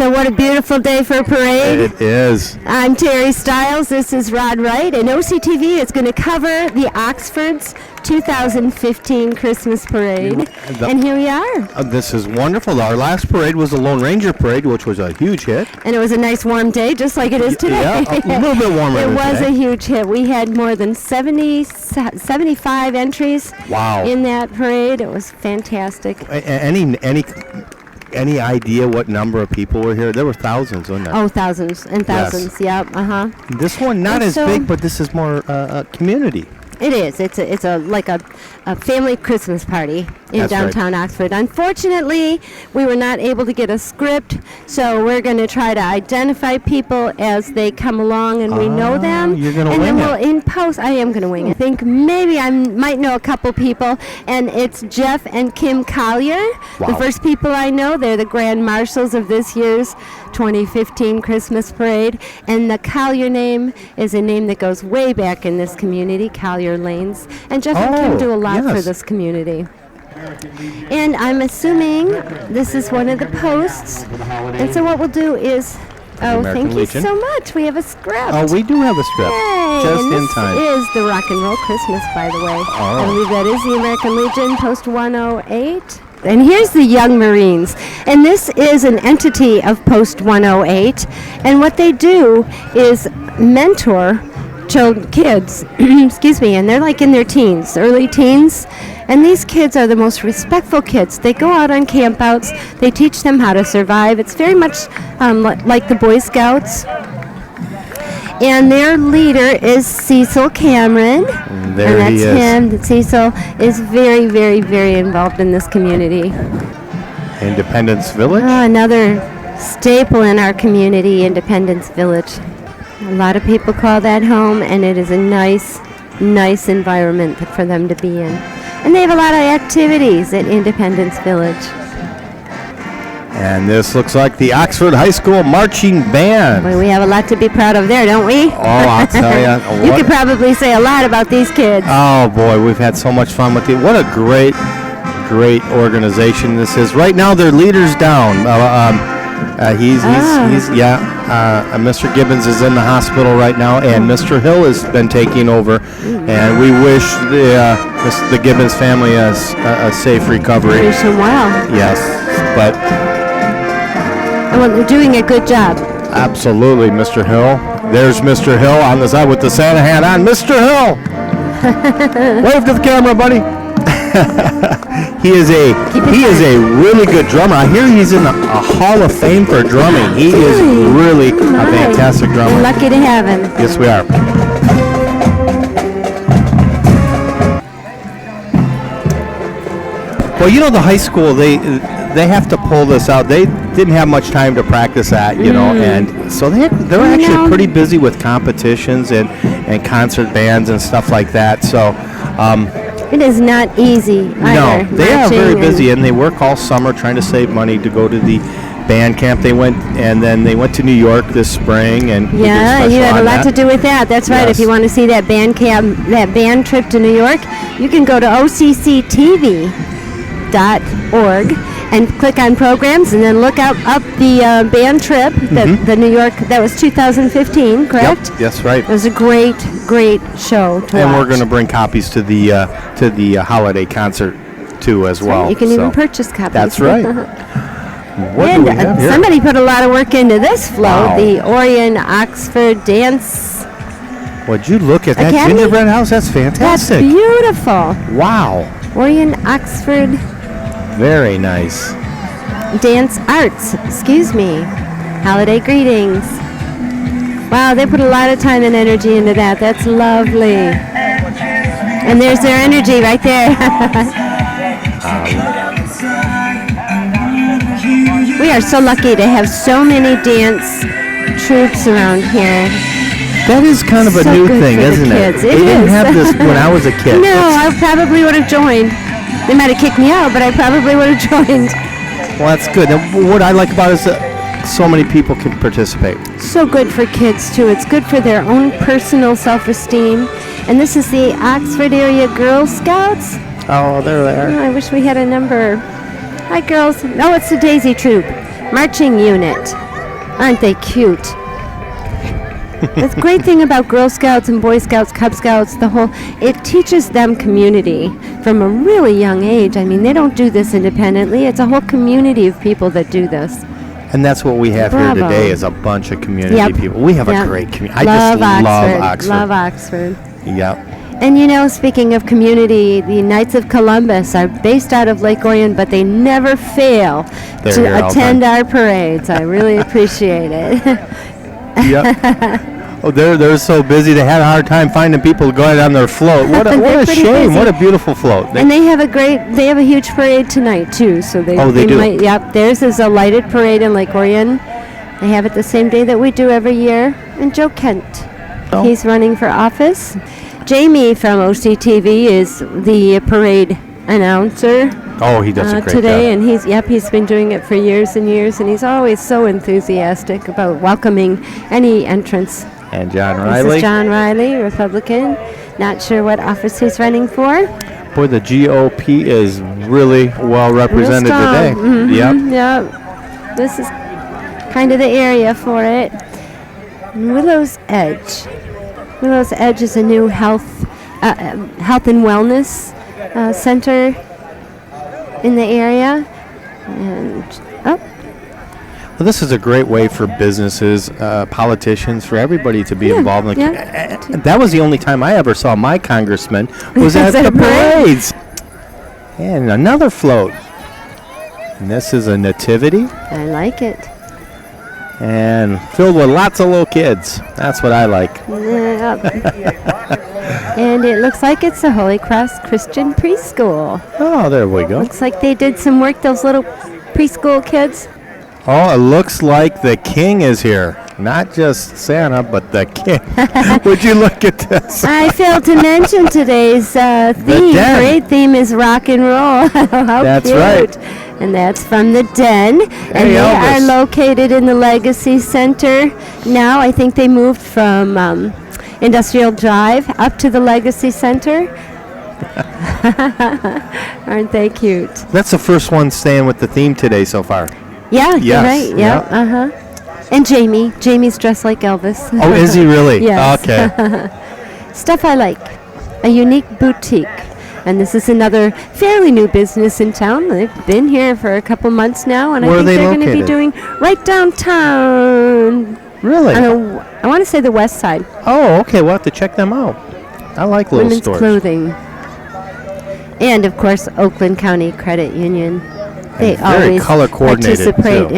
So what a beautiful day for a parade. It is. I'm Terry Stiles. This is Rod Wright. And OCTV is going to cover the Oxford's 2015 Christmas Parade. And here we are. This is wonderful. Our last parade was the Lone Ranger Parade, which was a huge hit. And it was a nice warm day, just like it is today. Yeah, a little bit warmer It than was today. a huge hit. We had more than 75 entries Wow. in that parade. It was fantastic. Any idea what number of people were here? There were thousands, wasn't there? Oh, thousands and thousands. Yep. Uh-huh. This one not And as so- big, but this is more community. It is. It's like a family Christmas party in That's right. downtown Oxford. Unfortunately, we were not able to get a script, so we're going to try to identify people as they come along and we know them. You're gonna and wing then we'll it. in post. I am going to wing it. I think maybe I might know a couple people, and it's Jeff and Kim Collier. Wow. The first people I know. They're the grand marshals of this year's 2015 Christmas parade, and the Collier name is a name that goes way back in this community, Collier Lanes, and Jeff and Kim do a lot for yes. this community. And I'm assuming this is one of the posts, and so what we'll do is, American thank you Legion. so much. We have a script. Oh, we do have a script. Yay, Just and in this time. is the Rock and Roll Christmas, by the way. Oh. I believe that is the American Legion, Post 108. And here's the Young Marines. And this is an entity of Post 108. And what they do is mentor kids, excuse me, and they're like in their teens, early teens. And these kids are the most respectful kids. They go out on campouts. They teach them how to survive. It's very much like the Boy Scouts. And their leader is Cecil Cameron. There and that's he is. him. That Cecil is very, very, very involved in this community. Independence Village. Another staple in our community, Independence Village. A lot of people call that home, and it is a nice, nice environment for them to be in. And they have a lot of activities at Independence Village. And this looks like the Oxford High School Marching Band. Boy, we have a lot to be proud of there, don't we? Oh, I'll tell you. You could probably say a lot about these kids. Oh boy, we've had so much fun with it. What a great organization this is. Right now, their leader's down. Mr. Gibbons is in the hospital right now, and Mr. Hill has been taking over. And we wish the Gibbons family a safe recovery. Wish them well. Yes, but Well, they're doing a good job. absolutely, Mr. Hill. There's Mr. Hill on the side with the Santa hat on. Mr. Hill, wave to the camera, buddy. He is a really good drummer. I hear he's in a Hall of Fame for drumming. He is really a fantastic We're drummer. lucky to have him. Yes, we are. Well, you know, the high school, they have to pull this out. They didn't have much time to practice that, you know, and so they're actually pretty busy with competitions and concert bands and stuff like that. So, It is not easy either. no, they are very marching busy, and they work all summer trying to save money to go to the band camp. They went to New York this spring, and we did Yeah, special you had a on lot that. to do with that. That's right. Yes. If you want to see that band camp, that band trip to New York, you can go to OCCTV.org and click on programs, and then look up the band trip, the New York, that was 2015, correct? Yep, that's right. It was a great show to And watch. we're going to bring copies to the holiday concert too as well. You can so. even purchase copies. That's right. What And do we have here? somebody put a lot of work into this float, Wow. the Orion Oxford Dance. Would you look at that Academy? gingerbread house? That's That's fantastic. beautiful. Wow. Orion Oxford Very nice. Dance Arts, excuse me. Holiday greetings. Wow, they put a lot of time and energy into that. That's lovely. And there's their energy right there. We are so lucky to have so many dance troops around here. That is kind of a So new good thing, for the isn't kids. it? It They didn't is. have this when I was a kid. No, I probably would have joined. They might have kicked me out, but I probably would have joined. Well, that's good. And what I like about it is that so many people can participate. So good for kids, too. It's good for their own personal self-esteem. And this is the Oxford Area Girl Scouts. Oh, they're there. Oh, I wish we had a number. Hi, girls. No, it's the Daisy Troop Marching Unit. Aren't they cute? The great thing about Girl Scouts and Boy Scouts, Cub Scouts, it teaches them community from a really young age. I mean, they don't do this independently. It's a whole community of people that do this. And that's what we have Bravo. here today is a bunch of community Yep. people. We have Yep. a great community. I Love just Oxford. love Oxford. Love Oxford. Yep. And you know, speaking of community, the Knights of Columbus are based out of Lake Orion, but they never fail They're here to all the attend time. our parades. I really appreciate it. Yep. Oh, they're so busy. They had a hard time finding people to go out on their float. What a They're pretty shame. busy. What a beautiful float. And they have a huge parade tonight too. So they Oh, they do? Yep, theirs is a lighted parade in Lake Orion. They have it the same day that we do every year. And Joe Kent, Oh. he's running for office. Jamie from OCTV is the parade announcer. Oh, he does a great today, job. and he's been doing it for years and years, and he's always so enthusiastic about welcoming any entrance. And John This Riley. is John Riley, Republican. Not sure what office he's running for. Boy, the GOP is really well represented Real strong. today. Mhm, Yep. Yep. This is kind of the area for it. Willow's Edge. Willow's Edge is a new health and wellness center in the area. And Well, this is a great way for businesses, politicians, for everybody to be Yeah, involved in the yeah. That was the only time I ever saw my congressman was at At the a parade? parades. And another float. And this is a nativity I like it. and filled with lots of little kids. That's what I like. Yep. And it looks like it's the Holy Cross Christian Preschool. Oh, there we go. Looks like they did some work, those little preschool kids. Oh, it looks like the king is here. Not just Santa, but the king. Would you look at this? I failed to mention today's theme. Den. Parade theme is rock and roll. How That's cute. right. And that's from the Den. And they are Elvis. located in the Legacy Center. Now I think they moved from Industrial Drive up to the Legacy Center. Aren't they cute? That's the first one staying with the theme today so far. Yeah, you're Yes, right. Yeah, yep. uh-huh. And Jamie's dressed like Elvis. Oh, is he really? Yes. Okay. Stuff I like. A unique boutique. And this is another fairly new business in town. They've been here for a couple months now, and Where I are think they they're going to be located? doing right downtown. Really? I want to say the west side. Oh, okay. We'll have to check them out. I like little Women's stores. clothing. And of course, Oakland County Credit Union. They very always color coordinated, participate too.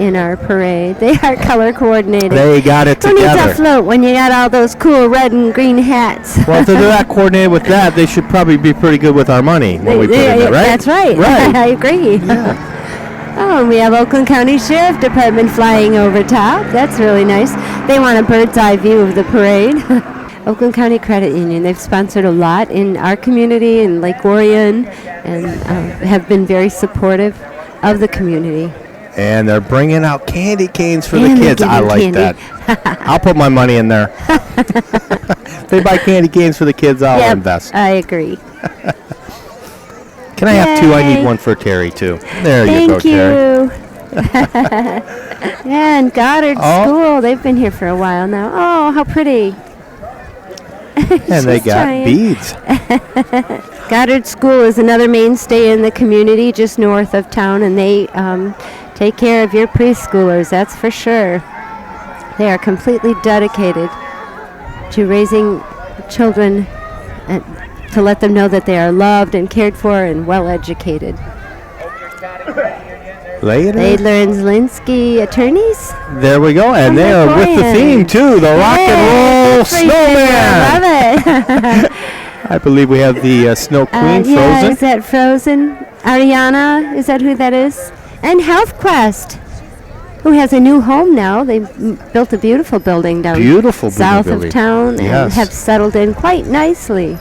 in our parade. They are color coordinated. They got it Who needs a together. float when you got all those cool red and green hats? Well, if they're not coordinated with that, they should probably be pretty good with our money when we put it in there, right? That's right. Right. I agree. Oh, and we have Oakland County Sheriff Department flying over top. That's really nice. They want a bird's eye view of the parade. Oakland County Credit Union. They've sponsored a lot in our community in Lake Orion and have been very supportive of the community. And they're bringing out candy canes for And the they're kids. I giving like candy. that. I'll put my money in there. If they buy candy canes for the kids, I'll Yep, invest. I agree. Can I have two? I Yay. need one for Terry, too. There you go, Thank Terry. you. Yeah, and Goddard Oh. School. They've been here for a while now. Oh, how pretty. And they She's got trying. beads. Goddard School is another mainstay in the community just north of town, and they take care of your preschoolers, that's for sure. They are completely dedicated to raising children and to let them know that they are loved and cared for and well educated. Later. Laidler and Zelinsky attorneys. There we go. And they are with the theme, too. The rock and roll snowman. I love it. I believe we have the Snow Queen Yeah, Frozen. is that Frozen? Ariana, is that who that is? And HealthQuest, who has a new home now. They built a beautiful building down Beautiful south building. of town and Yes. have settled in quite nicely.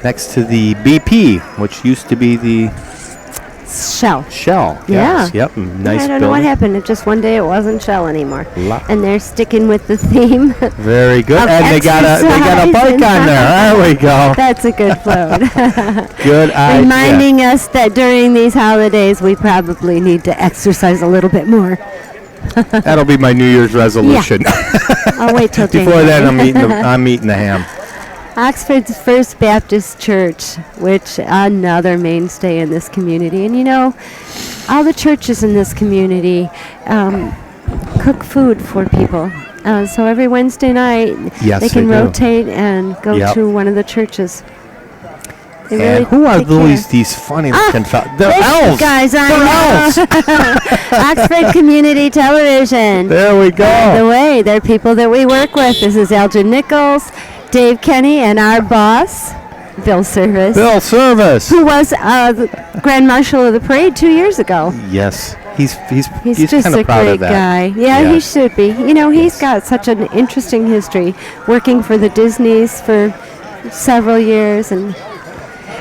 Next to the BP, which used to be the Shell. Shell. Yeah. Yes. Yep. Nice I don't know what building. happened. It just one day it wasn't Shell anymore. Lo- And they're sticking with the theme. Very good. Of And they got a bike exercise. on there. There we go. That's a good float. Good idea. Reminding us that during these holidays we probably need to exercise a little bit more. That'll be my New Year's resolution. I'll wait till Before January. then, I'm eating the ham. Oxford's First Baptist Church, which another mainstay in this community. And you know, all the churches in this community cook food for people. So every Wednesday night, Yes, they can they do. rotate and go Yep. to one of the churches. They And really who are take care. these funny looking fellas? They're These elves. guys on They're elves. Oxford Community Television. There we By the go. way, they're people that we work with. This is Elgin Nichols, Dave Kenny, and our boss, Bill Service, Bill Service. who was the Grand Marshal of the Parade 2 years ago. Yes, he's He's just kind a of proud great of that. guy. Yeah, he Yes. should be. You know, he's got such an interesting history, working for the Disneys for several years, and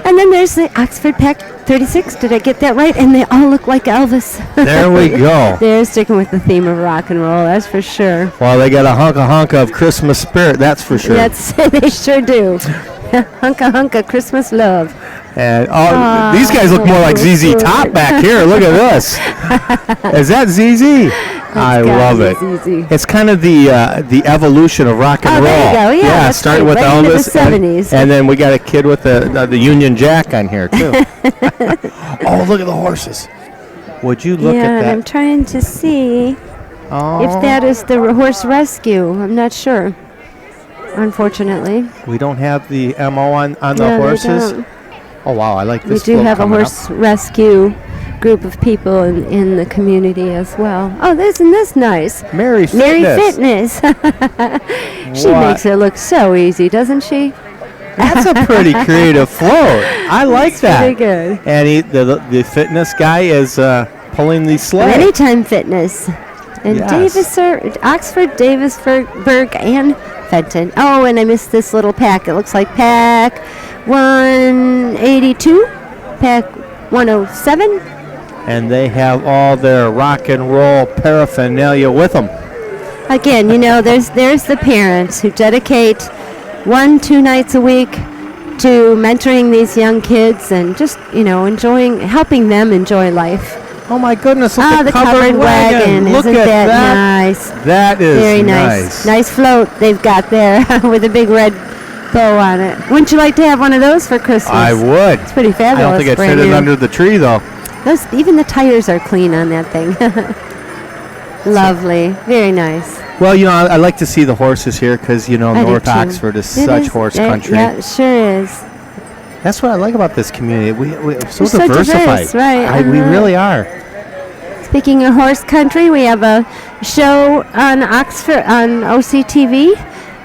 then there's the Oxford Pack 36. Did I get that right? And they all look like Elvis. There we go. They're sticking with the theme of rock and roll, that's for sure. Well, they got a hunk of Christmas spirit, that's for sure. That's they sure do. Hunka Christmas love. And these guys look more like ZZ Top back here. Look at this. Is that ZZ? I gotta love be it. ZZ. It's kind of the evolution of rock and Oh, roll. there you go. Yeah, that's starting right. with Right into the Elvis, and, 70s. and then we got a kid with the Union Jack on here too. Oh, look at the horses. Would you look yeah, at and that? I'm trying to see Oh, if that is the horse rescue. I'm not sure. Unfortunately. we don't have the MO on the No, they horses. don't. Oh wow, I like We this. do float have a coming up. horse rescue group of people in the community as well. Oh, isn't this nice? Mary Mary Fitness. Fitness. She What? makes it look so easy, doesn't she? That's a pretty creative float. I like that. Pretty good. And the fitness guy is pulling the sleigh. Anytime Fitness. And Yes. Oxford, Davisburg, and Fenton. Oh, and I missed this little pack. It looks like pack 182, pack 107. And they have all their rock and roll paraphernalia with them. Again, you know, there's the parents who dedicate 1-2 nights a week to mentoring these young kids and just, you know, helping them enjoy life. Oh my goodness! Look Ah, at the covered wagon. Look Isn't at that nice? That is Very nice. Nice float they've got there with a big red bow on it. Wouldn't you like to have one of those for Christmas? I would. It's pretty I fabulous. don't think I'd brand fit it new. under the tree though. Even the tires are clean on that thing. Lovely. Very nice. Well, you know, I like to see the horses here because you know I do North too. Oxford is It such is- horse yeah, country. Yeah, it sure is. That's what I like about this community. We're so We're so diversified. diverse, right, We uh-huh. really are. Speaking of horse country, we have a show on Oxford on OCTV,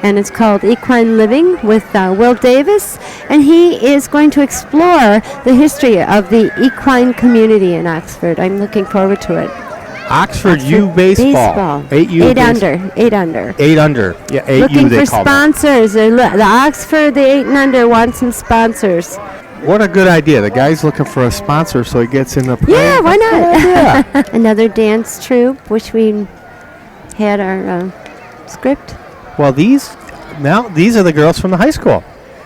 and it's called Equine Living with Will Davis, and he is going to explore the history of the equine community in Oxford. I'm looking forward to it. Oxford U baseball. 8U. 8 under. 8 under. 8 under. Yeah, 8U Looking they for call it. sponsors. The Oxford, the 8 and under, want some sponsors. What a good idea. The guy's looking for a sponsor so he gets in the parade. Yeah, why not? Yeah. Another dance troupe. Wish we had our script. Well, these are the girls from the high school,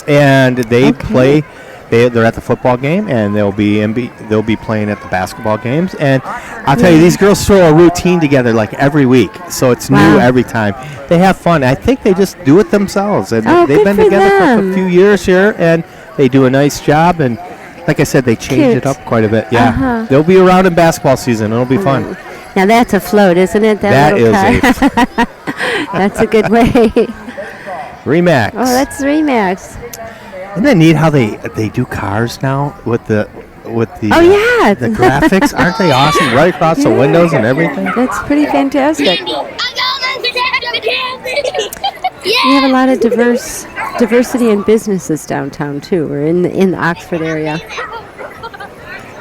and they Okay. play. They're at the football game, and they'll be playing at the basketball games. And I'll tell you, these girls throw a routine together like every week, so it's Wow. new every time. They have fun. I think they just do it themselves, and Oh, they've good been for together for them. a few years here, and they do a nice job. And like I said, they change Cute. it up quite a bit. Yeah, Uh-huh. they'll be around in basketball season. It'll be fun. Now that's a float, isn't it? That little is car. That's a good way. Remax. Oh, that's Remax. Isn't that neat how they do cars now with the Oh, yeah. the graphics? Aren't they awesome? Right across the windows and everything. That's pretty fantastic. Yeah. We have a lot of diversity in businesses downtown too. We're in the Oxford area.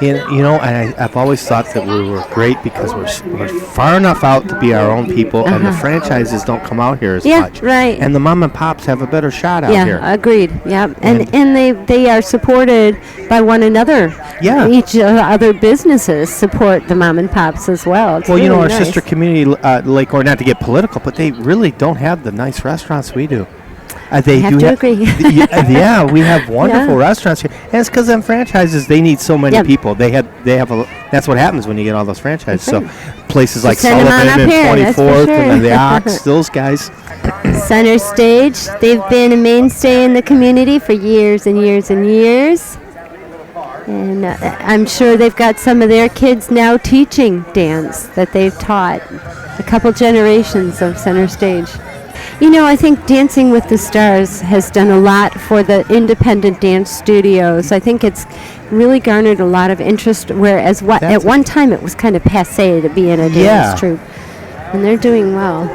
And, you know, and I've always thought that we were great because we're far enough out to be our own people, and the franchises don't come out here as Yeah, much. right. And the mom and pops have a better shot out Yeah, here. agreed. Yeah, and they are supported by one another. Yeah. Each other businesses support the mom and pops as well. It's Well, you know, really our nice. sister community, Lake, or not to get political, but they really don't have the nice restaurants we do. They have do to have, agree. yeah, we have wonderful Yeah. restaurants here, and it's because them franchises. They need so many Yep. people. They have a. That's what happens when you get all those franchises. That's So places like send 'em on Sullivan up and here, that's for 24th sure. and then the Ox, those guys. Center Stage, they've been a mainstay in the community for years and years and years. And I'm sure they've got some of their kids now teaching dance that they've taught a couple generations of Center Stage. You know, I think Dancing with the Stars has done a lot for the independent dance studios. I think it's really garnered a lot of interest, whereas at one time it was kind of passé to be in a dance troupe. And they're doing well.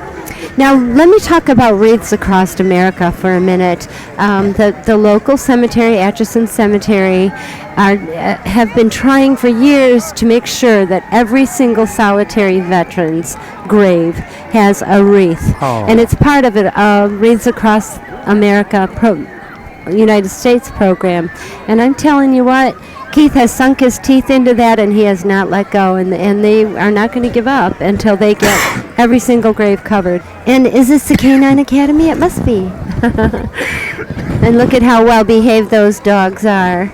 Now, let me talk about Wreaths Across America for a minute. The local cemetery, Atchison Cemetery, have been trying for years to make sure that every single solitary veteran's grave has a wreath. Oh. And it's part of a Wreaths Across America United States program. And I'm telling you what, Keith has sunk his teeth into that, and he has not let go, and they are not going to give up until they get every single grave covered. And is this the Canine Academy? It must be. And look at how well behaved those dogs are.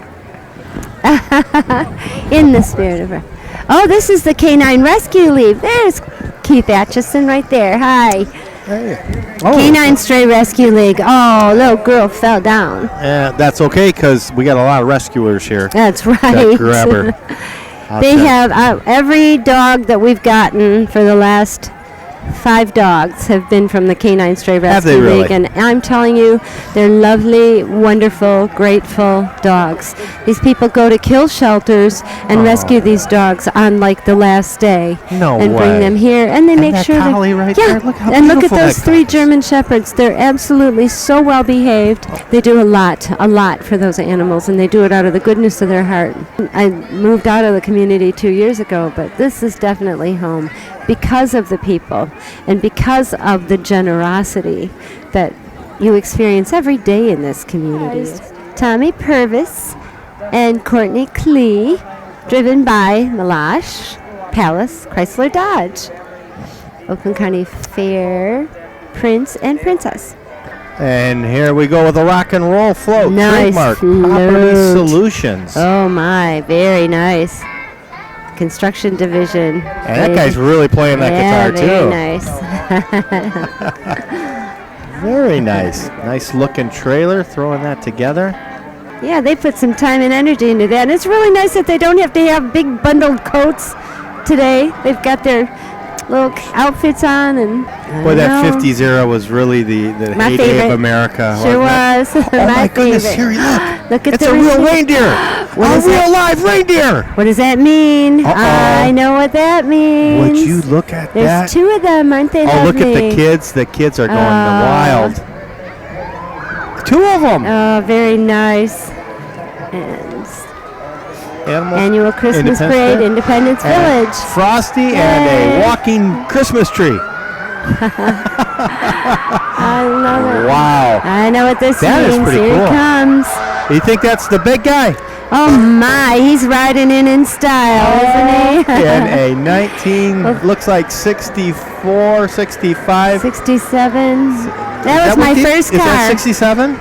In the spirit of her. Oh, this is the Canine Rescue League. There's Keith Atchison right there. Hi. Hey. Oh. Canine Stray Rescue League. Oh, little girl fell down. That's okay because we got a lot of rescuers here. That's right. That grab her. They have every dog that we've gotten for the last 5 dogs have been from the Canine Stray Rescue really? League, and I'm telling you, they're lovely, wonderful, grateful dogs. These people go to kill shelters and rescue these dogs on like the last day, No and bring way. them here, and they And make that sure collie right yeah, there, look how and look at beautiful those that 3 collie is. German shepherds. They're absolutely so well behaved. They do a lot for those animals, and they do it out of the goodness of their heart. I moved out of the community 2 years ago, but this is definitely home because of the people and because of the generosity that you experience every day in this community. Tommy Purvis and Courtney Klee, driven by Milash Palace Chrysler Dodge. Oakland County Fair, Prince and Princess. And here we go with a rock and roll float. Nice Trademark float. Property Solutions. Oh my, very nice. Construction division. And that guy's really playing that guitar very too. Nice. Very nice. Nice looking trailer, throwing that together. Yeah, they put some time and energy into that. And it's really nice that they don't have to have big bundled coats today. They've got their little outfits on. And Boy, that 50s era was really the My heyday favorite. of America. Sure wasn't it? was. Oh My my goodness, favorite. Siri, look. Look at It's the a real receipt. reindeer. What A is real it? live reindeer. What does that mean? Uh-oh. I know what that means. Would you look at There's that? 2 of them, aren't they Oh, look at lovely? the kids. The kids are going wild. 2 of them. Oh, very nice. And Animal annual Christmas Independence parade, Day. Independence And Village. Frosty Yay. and a walking Christmas tree. I love it. Wow. I know what this That is means. pretty Here cool. he comes. You think that's the big guy? Oh my, he's riding in style, isn't he? In a 19, looks like 64, 65. 67. That was my first Is car. that 67?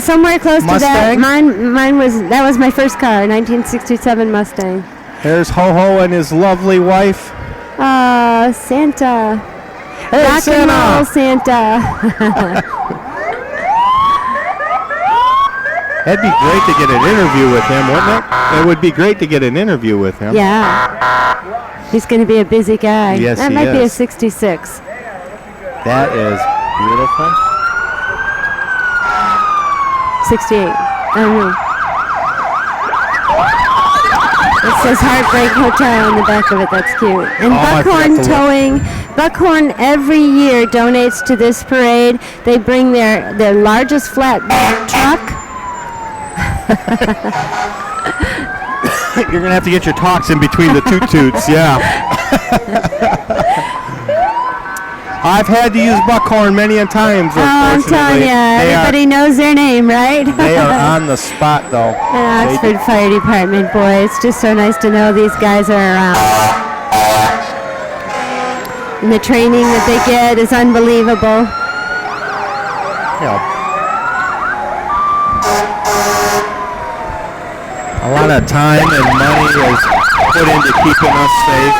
Somewhere close to that. Mustang? That was my first car, 1967 Mustang. There's Ho-Ho and his lovely wife. Santa. Hey, Rock Santa. and roll Santa. That'd be great to get an interview with him, wouldn't it? It would be great to get an interview with him. Yeah. He's going to be a busy guy. Yes, that he might be a is. 66. That is beautiful. 68. I don't know. It says Heartbreak Hotel on the back of it. That's cute. And Oh, I Buckhorn forgot to look. Towing. Buckhorn every year donates to this parade. They bring their largest flatbed truck. You're going to have to get your talks in between the toots, yeah. I've had to use Buckhorn many a times, Oh, I'm telling you, everybody knows their name, right? They are on the spot, though. And Oxford Fire Department, boy, it's just so nice to know these guys are around. And the training that they get is unbelievable. You know, A lot of time and money is put into keeping us safe.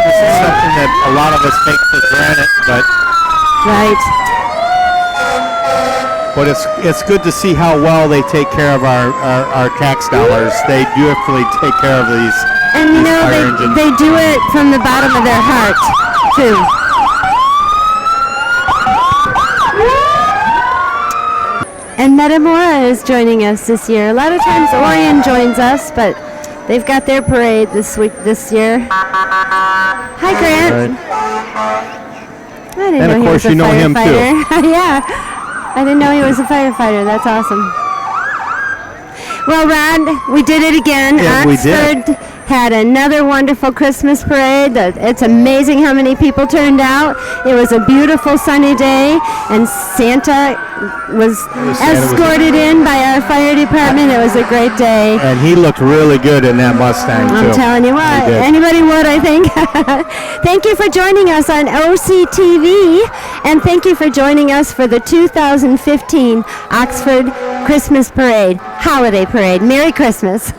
This is something that a lot of us take for granted, Right. but it's good to see how well they take care of our tax dollars. They dutifully take care of these. And you know, fire engines. they do it from the bottom of their heart, too. And Metamora is joining us this year. A lot of times Orion joins us, but they've got their parade this year. Hi, Grant. I didn't And know of he course was a you know him, too. firefighter. Yeah, I didn't know he was a firefighter. That's awesome. Well, Rod, we did it again. Yeah, we did. Oxford had another wonderful Christmas parade. It's amazing how many people turned out. It was a beautiful sunny day, and Santa was escorted in by our fire department. It was a great day. And he looked really good in that Mustang, too. I'm telling you what, He did. anybody would, I think. Thank you for joining us on OCTV, and thank you for joining us for the 2015 Oxford Christmas Parade, Holiday Parade. Merry Christmas.